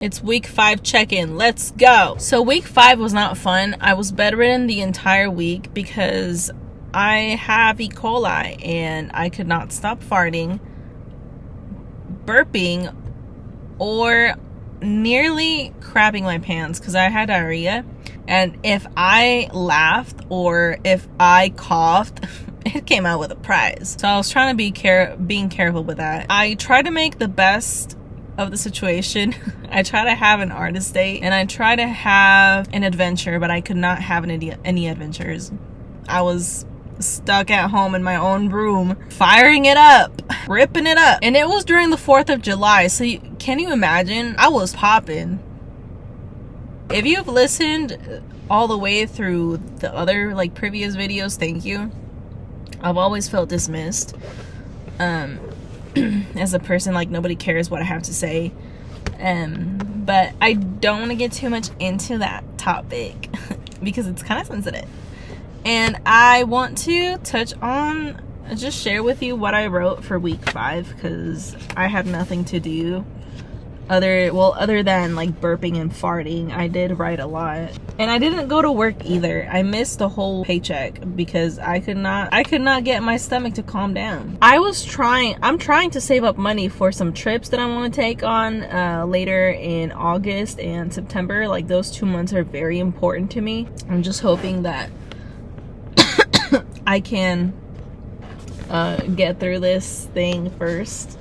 It's week 5 check-in. Let's go. So week 5 was not fun. I was bedridden the entire week because I have E. coli and I could not stop farting, burping, or nearly crapping my pants because I had diarrhea. And if I laughed or if I coughed, it came out with a prize. So I was trying to be being careful with that. I tried to make the best of the situation. I try to have an artist date and I try to have an adventure, but I could not have any adventures. I was stuck at home in my own room, firing it up, ripping it up. And it was during the 4th of July, so can you imagine? I was popping. If you've listened all the way through the other previous videos, thank you. I've always felt dismissed as a person, nobody cares what I have to say, but I don't want to get too much into that topic because it's kind of sensitive, and I want to just share with you what I wrote for week 5 because I had nothing to do other than burping and farting. I did write a lot, and I didn't go to work either. I missed the whole paycheck because I could not get my stomach to calm down. I'm trying to save up money for some trips that I want to take on later in August and September. Those 2 months are very important to me. I'm just hoping that I can get through this thing first.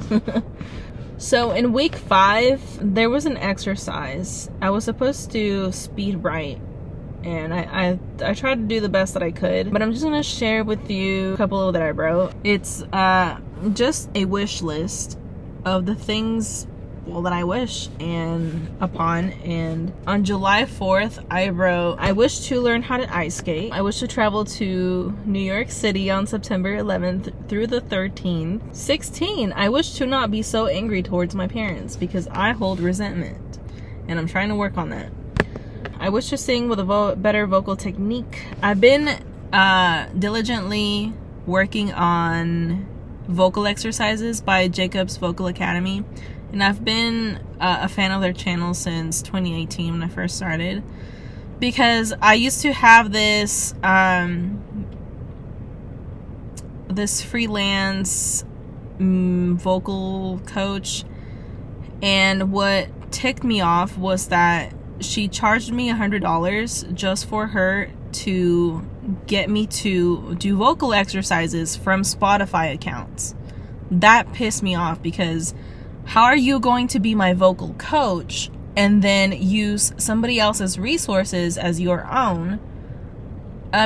So in week 5, there was an exercise. I was supposed to speed write, and I tried to do the best that I could, but I'm just gonna share with you a couple that I wrote. It's just a wish list of the things that I wish upon. And on July 4th, I wrote, I wish to learn how to ice skate. I wish to travel to New York City on September 11th through the 13th. 16, I wish to not be so angry towards my parents because I hold resentment, and I'm trying to work on that. I wish to sing with a better vocal technique. I've been diligently working on vocal exercises by Jacob's Vocal Academy. And I've been a fan of their channel since 2018 when I first started, because I used to have this this freelance vocal coach, and what ticked me off was that she charged me $100 just for her to get me to do vocal exercises from Spotify accounts. That pissed me off because how are you going to be my vocal coach and then use somebody else's resources as your own?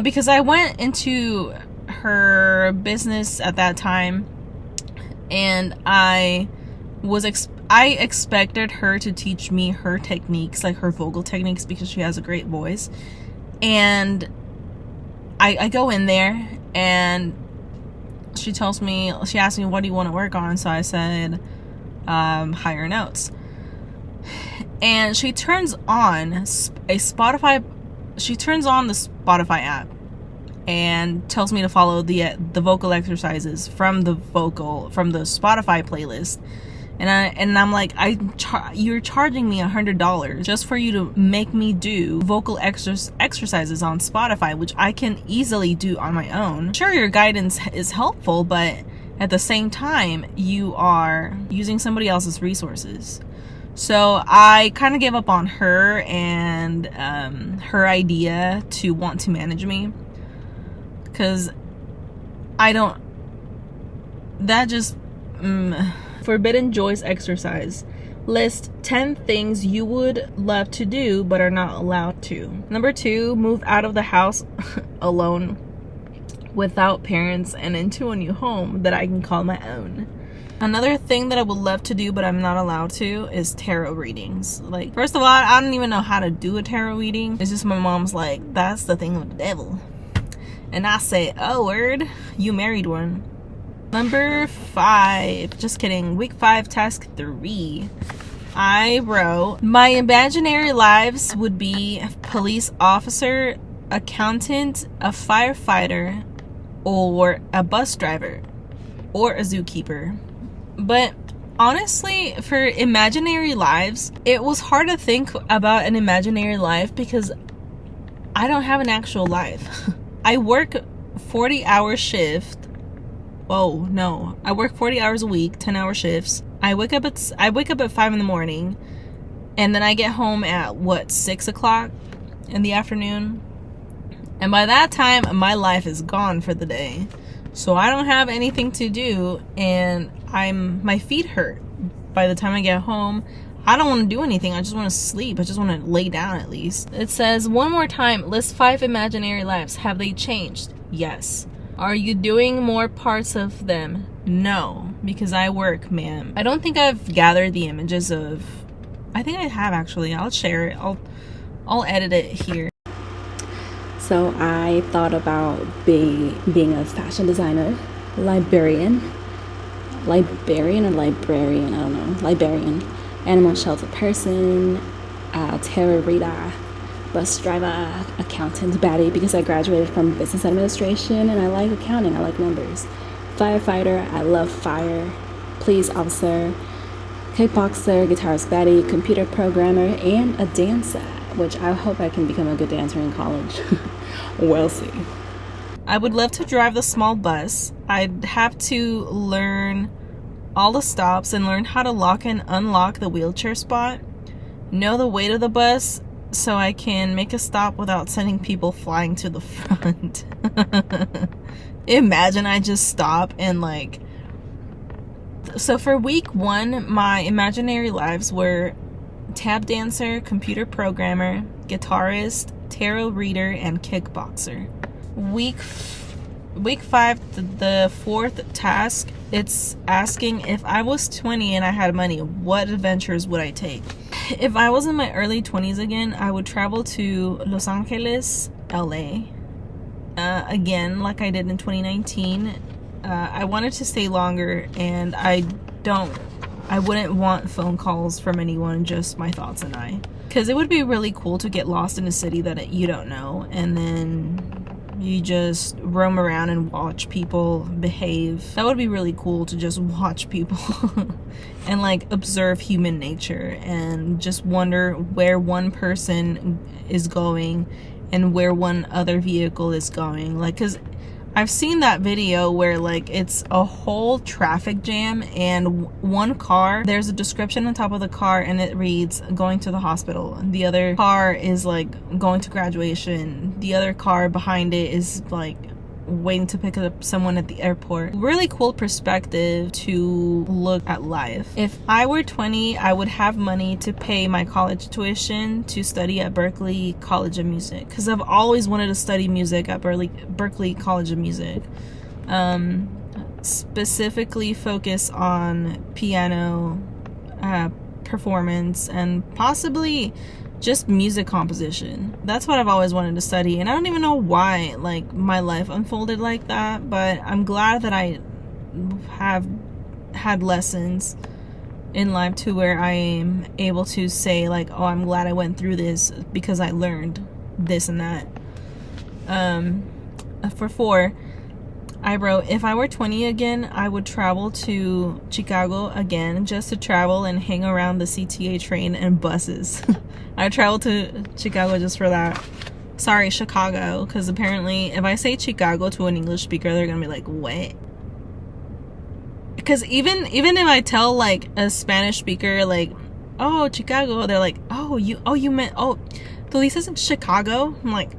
Because I went into her business at that time, and I expected her to teach me her techniques, her vocal techniques, because she has a great voice. And I go in there, and she asked me, what do you want to work on? So I said, higher notes. And she turns on the Spotify app and tells me to follow the vocal exercises from the Spotify playlist. And I'm like, you're charging me $100 just for you to make me do vocal exercises on Spotify, which I can easily do on my own. Sure, your guidance is helpful, but at the same time, you are using somebody else's resources. So I kind of gave up on her and her idea to want to manage me, because Forbidden Joys exercise. List 10 things you would love to do but are not allowed to. Number 2, move out of the house alone without parents and into a new home that I can call my own. Another thing that I would love to do but I'm not allowed to is tarot readings. First of all, I don't even know how to do a tarot reading. It's just my mom's like, that's the thing with the devil. And I say, oh, word, you married one. Number 5, just kidding, week 5, task 3. I wrote, my imaginary lives would be a police officer, accountant, a firefighter, or a bus driver, or a zookeeper. But Honestly, for imaginary lives, it was hard to think about an imaginary life because I don't have an actual life. I work 40-hour shift. Oh no, I work 40 hours a week, 10-hour shifts. I wake up at 5 in the morning, and then I get home at 6 o'clock in the afternoon. And by that time, my life is gone for the day. So I don't have anything to do, and my feet hurt by the time I get home. I don't want to do anything. I just want to sleep. I just want to lay down at least. It says, one more time, list 5 imaginary lives. Have they changed? Yes. Are you doing more parts of them? No, because I work, ma'am. I don't think I've gathered the images of... I think I have, actually. I'll share it. I'll edit it here. So I thought about being a fashion designer, librarian, I don't know, librarian, animal shelter person, tarot reader, bus driver, accountant, baddie, because I graduated from business administration and I like accounting, I like numbers, firefighter, I love fire, police officer, kickboxer, guitarist, baddie, computer programmer, and a dancer, which I hope I can become a good dancer in college. We'll see. I would love to drive the small bus. I'd have to learn all the stops and learn how to lock and unlock the wheelchair spot. Know the weight of the bus so I can make a stop without sending people flying to the front. Imagine I just stop and like... So for week 1, my imaginary lives were tap dancer, computer programmer, guitarist, tarot reader, and kickboxer. Week 5, the 4th task, it's asking if I was 20 and I had money, what adventures would I take? If I was in my early 20s again, I would travel to Los Angeles, LA. Again, like I did in 2019. I wanted to stay longer, and I wouldn't want phone calls from anyone, just my thoughts and I. Because it would be really cool to get lost in a city that you don't know, and then you just roam around and watch people behave. That would be really cool, to just watch people and like observe human nature and just wonder where one person is going and where one other vehicle is going. Like, because I've seen that video where like it's a whole traffic jam and one car, there's a description on top of the car and it reads going to the hospital. The other car is like going to graduation. The other car behind it is like waiting to pick up someone at the airport. Really cool perspective to look at life. If I were 20, I would have money to pay my college tuition to study at Berklee College of Music, because I've always wanted to study music at Berklee College of Music. Specifically focus on piano performance and possibly just music composition. That's what I've always wanted to study, and I don't even know why like my life unfolded like that, but I'm glad that I have had lessons in life to where I am able to say like, oh, I'm glad I went through this because I learned this and that. For 4, I wrote, if I were 20 again, I would travel to Chicago again, just to travel and hang around the CTA train and buses. I traveled to Chicago just for that. Sorry, Chicago, because apparently if I say Chicago to an English speaker, they're gonna be like, what? Because even if I tell like a Spanish speaker like, oh, Chicago, they're like, you meant, so this isn't Chicago? I'm like,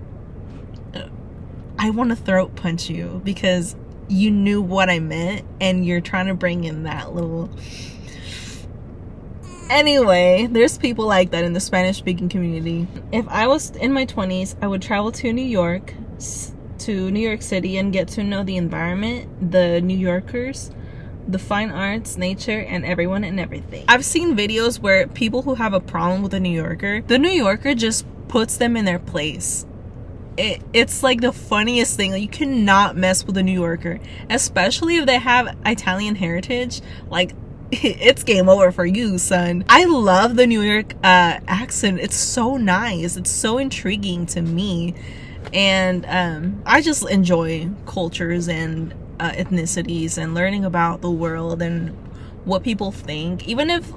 I want to throat punch you because you knew what I meant and you're trying to bring in that little... Anyway, there's people like that in the Spanish speaking community. If I was in my 20s, I would travel to New York City and get to know the environment, the New Yorkers, the fine arts, nature, and everyone and everything. I've seen videos where people who have a problem with the New Yorker just puts them in their place. It's like the funniest thing. Like, you cannot mess with a New Yorker, especially if they have Italian heritage. Like, it's game over for you, son. I love the New York accent. It's so nice. It's so intriguing to me, and I just enjoy cultures and ethnicities and learning about the world and what people think, even if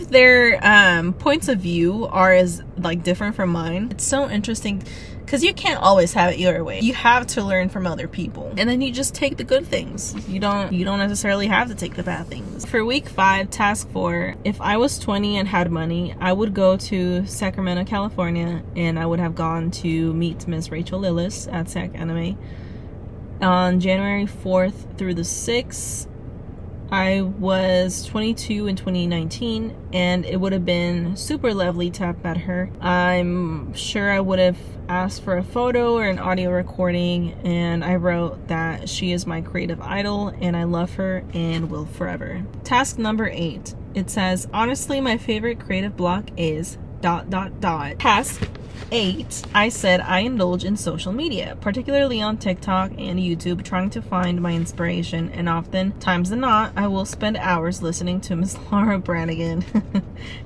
their points of view are as like different from mine. It's so interesting because you can't always have it your way. You have to learn from other people, and then you just take the good things. You don't necessarily have to take the bad things. For week 5, task 4, if I was 20 and had money, I would go to Sacramento, California, and I would have gone to meet Miss Rachel Lillis at Sac Anime on January 4th through the 6th. I was 22 in 2019, and it would have been super lovely to have met her. I'm sure I would have asked for a photo or an audio recording, and I wrote that she is my creative idol and I love her and will forever. Task number 8. It says, honestly, my favorite creative block is ... Task 8. I said I indulge in social media, particularly on TikTok and YouTube, trying to find my inspiration, and often times than not, I will spend hours listening to Miss Laura Branigan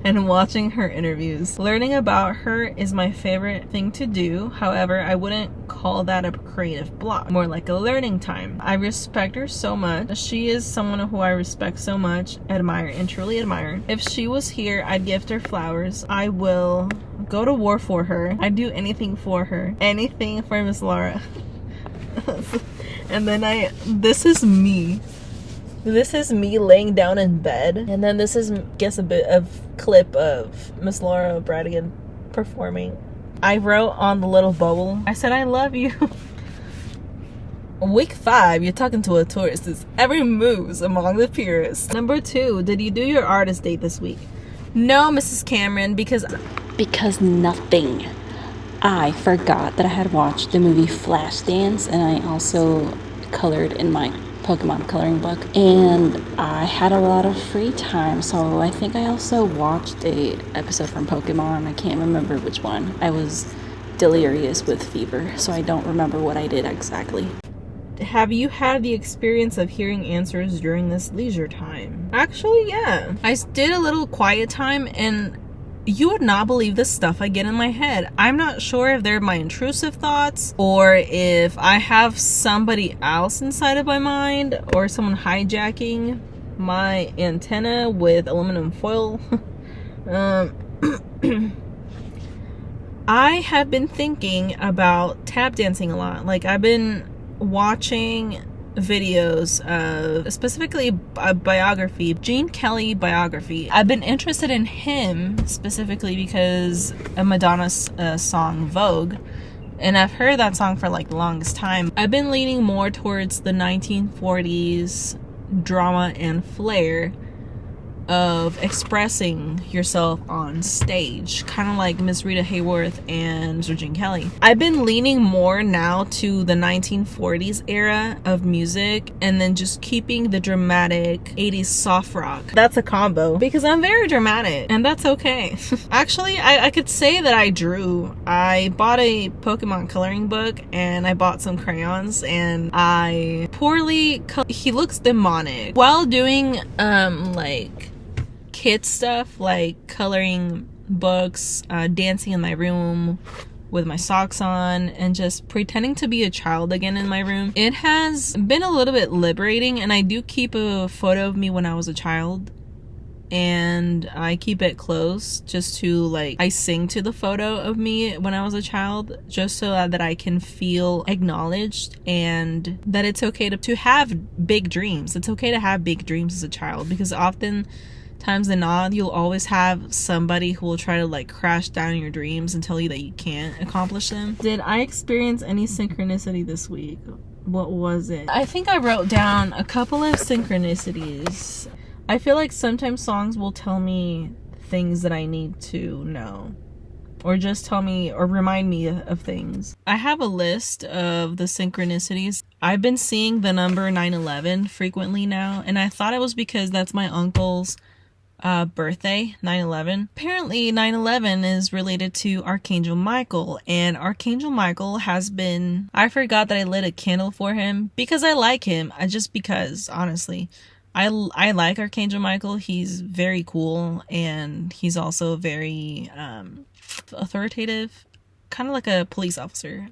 and watching her interviews. Learning about her is my favorite thing to do. However, I wouldn't call that a creative block, more like a learning time. I respect her so much. She is someone who I respect so much, admire, and truly admire. If she was here, I'd gift her flowers. I will go to war for her. I'd do anything for her. Anything for Miss Laura. And then this is me. This is me laying down in bed. And then this is, guess, a bit of clip of Miss Laura Branigan performing. I wrote on the little bubble, I said, I love you. Week 5, you're talking to a tourist. Is every moves among the purists. Number 2, did you do your artist date this week? No, Mrs. Cameron, because nothing. I forgot that I had watched the movie Flashdance, and I also colored in my Pokemon coloring book, and I had a lot of free time, so I think I also watched a episode from Pokemon. I can't remember which one. I was delirious with fever, so I don't remember what I did exactly. Have you had the experience of hearing answers during this leisure time? Actually, yeah. I did a little quiet time, and you would not believe the stuff I get in my head. I'm not sure if they're my intrusive thoughts or if I have somebody else inside of my mind or someone hijacking my antenna with aluminum foil. I have been thinking about tap dancing a lot. Like, I've been watching videos of specifically a biography, Gene Kelly biography. I've been interested in him specifically because of Madonna's song Vogue, and I've heard that song for like the longest time. I've been leaning more towards the 1940s drama and flair of expressing yourself on stage, kind of like Miss Rita Hayworth and Mr. Gene Kelly. I've been leaning more now to the 1940s era of music, and then just keeping the dramatic 80s soft rock. That's a combo because I'm very dramatic, and that's okay. Actually, I could say that I drew. I bought a Pokemon coloring book, and I bought some crayons, and I he looks demonic while doing like kid stuff like coloring books, dancing in my room with my socks on, and just pretending to be a child again in my room. It has been a little bit liberating, and I do keep a photo of me when I was a child, and I keep it close just to like, I sing to the photo of me when I was a child just so that I can feel acknowledged, and that it's okay to have big dreams. It's okay to have big dreams as a child, because often times than not, you'll always have somebody who will try to like crash down your dreams and tell you that you can't accomplish them. Did I experience any synchronicity this week? What was it? I think I wrote down a couple of synchronicities. I feel like sometimes songs will tell me things that I need to know, or just tell me or remind me of things. I have a list of the synchronicities. I've been seeing the number 9/11 frequently now, and I thought it was because that's my uncle's birthday, 9/11. Apparently 9/11 is related to Archangel Michael, and Archangel Michael has been, I forgot that I lit a candle for him because I like him. Because honestly, I like Archangel Michael. He's very cool, and he's also very authoritative, kind of like a police officer.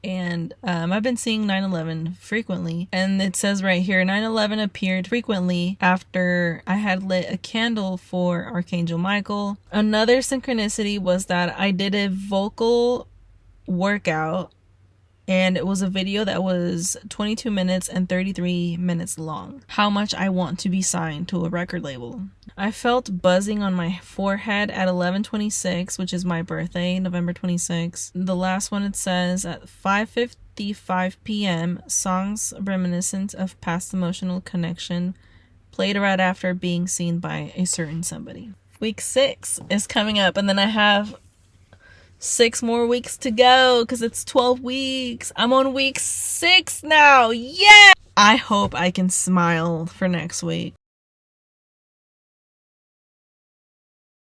And I've been seeing 9/11 frequently, and it says right here 9/11 appeared frequently after I had lit a candle for Archangel Michael. Another synchronicity was that I did a vocal workout, and it was a video that was 22 minutes and 33 minutes long. How much I want to be signed to a record label. I felt buzzing on my forehead at 11:26, which is my birthday, November 26th. The last one, it says at 5:55 p.m., songs reminiscent of past emotional connection played right after being seen by a certain somebody. Week 6 is coming up, and then I have 6 more weeks to go because it's 12 weeks. I'm on week 6 now. Yeah! I hope I can smile for next week.